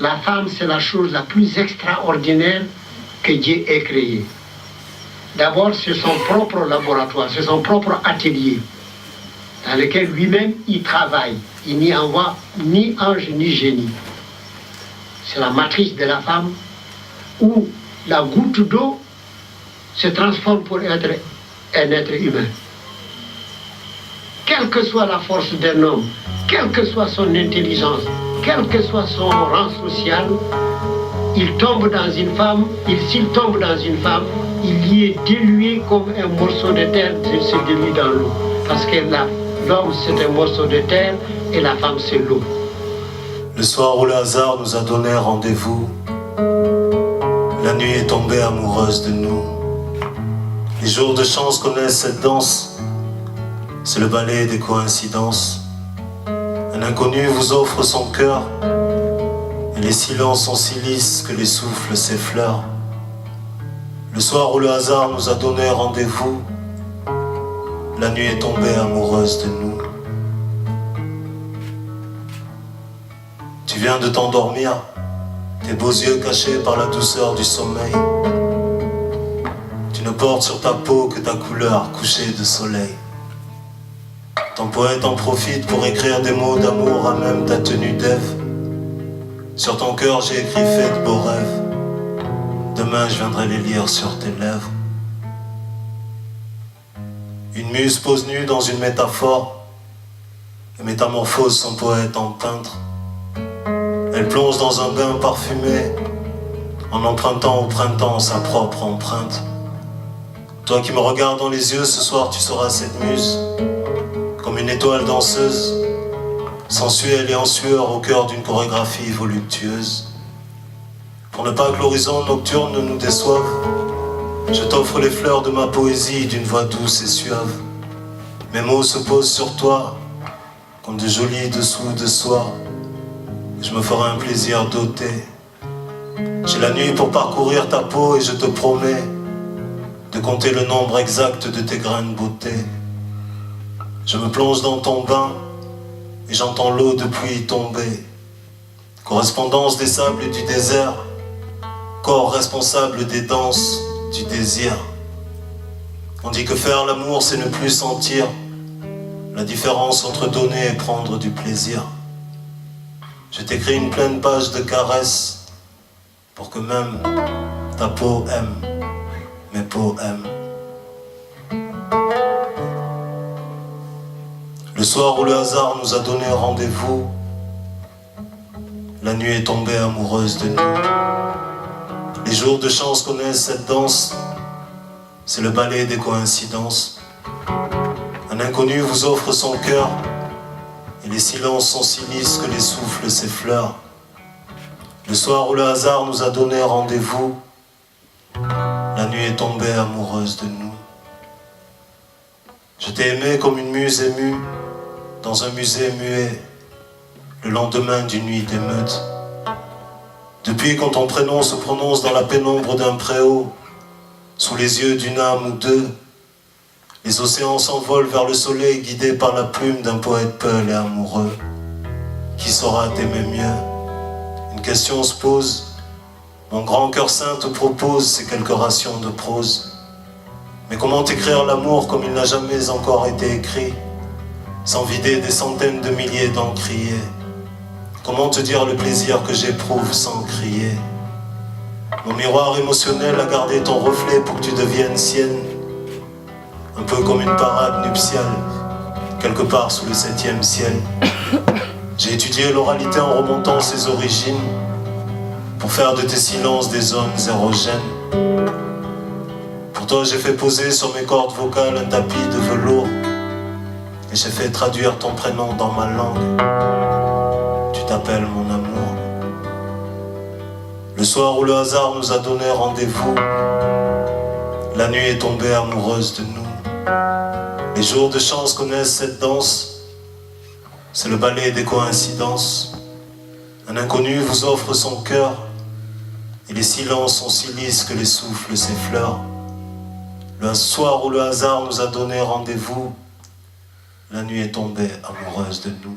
La femme, c'est la chose la plus extraordinaire que Dieu ait créée. D'abord, c'est son propre laboratoire, c'est son propre atelier, dans lequel lui-même il travaille. Il n'y envoie ni ange ni génie. C'est la matrice de la femme où la goutte d'eau se transforme pour être un être humain. Quelle que soit la force d'un homme, quelle que soit son intelligence, quel que soit son rang social, il tombe dans une femme, s'il tombe dans une femme, il y est dilué comme un morceau de terre se dilue dans l'eau. Parce que l'homme, c'est un morceau de terre et la femme, c'est l'eau. Le soir où le hasard nous a donné rendez-vous, la nuit est tombée amoureuse de nous. Les jours de chance connaissent cette danse, c'est le ballet des coïncidences. Un inconnu vous offre son cœur, et les silences sont si lisses que les souffles s'effleurent. Le soir où le hasard nous a donné rendez-vous, la nuit est tombée amoureuse de nous. Tu viens de t'endormir, tes beaux yeux cachés par la douceur du sommeil. Tu ne portes sur ta peau que ta couleur couchée de soleil. Ton poète en profite pour écrire des mots d'amour à même ta tenue d'Ève. Sur ton cœur j'ai écrit fait de beaux rêves. Demain je viendrai les lire sur tes lèvres. Une muse pose nue dans une métaphore et métamorphose son poète en peintre. Elle plonge dans un bain parfumé en empruntant au printemps sa propre empreinte. Toi qui me regardes dans les yeux, ce soir tu seras cette muse, comme une étoile danseuse, sensuelle et en sueur au cœur d'une chorégraphie voluptueuse. Pour ne pas que l'horizon nocturne ne nous déçoive, je t'offre les fleurs de ma poésie d'une voix douce et suave. Mes mots se posent sur toi comme de jolis dessous de soie. Je me ferai un plaisir d'ôter. J'ai la nuit pour parcourir ta peau et je te promets de compter le nombre exact de tes grains de beauté. Je me plonge dans ton bain et j'entends l'eau de pluie tomber. Correspondance des sables et du désert, corps responsable des danses du désir. On dit que faire l'amour c'est ne plus sentir la différence entre donner et prendre du plaisir. Je t'écris une pleine page de caresses pour que même ta peau aime mes poèmes. Le soir où le hasard nous a donné rendez-vous, la nuit est tombée amoureuse de nous. Les jours de chance connaissent cette danse, c'est le ballet des coïncidences. Un inconnu vous offre son cœur, et les silences sont si lisses que les souffles s'effleurent. Le soir où le hasard nous a donné rendez-vous, la nuit est tombée amoureuse de nous. Je t'ai aimé comme une muse émue dans un musée muet, le lendemain d'une nuit d'émeute. Depuis quand ton prénom se prononce dans la pénombre d'un préau, sous les yeux d'une âme ou deux, les océans s'envolent vers le soleil guidés par la plume d'un poète peul et amoureux. Qui saura t'aimer mieux? Une question se pose. Mon grand cœur saint te propose ces quelques rations de prose. Mais comment écrire l'amour comme il n'a jamais encore été écrit, sans vider des centaines de milliers d'encriers? Comment te dire le plaisir que j'éprouve sans crier? Mon miroir émotionnel a gardé ton reflet pour que tu deviennes sienne. Un peu comme une parade nuptiale, quelque part sous le 7e ciel. J'ai étudié l'oralité en remontant ses origines, pour faire de tes silences des zones érogènes. Pour toi j'ai fait poser sur mes cordes vocales un tapis de velours, et j'ai fait traduire ton prénom dans ma langue. Tu t'appelles mon amour. Le soir où le hasard nous a donné rendez-vous, la nuit est tombée amoureuse de nous. Les jours de chance connaissent cette danse, c'est le ballet des coïncidences. Un inconnu vous offre son cœur, et les silences sont si lisses que les souffles s'effleurent. Le soir où le hasard nous a donné rendez-vous, la nuit est tombée amoureuse de nous.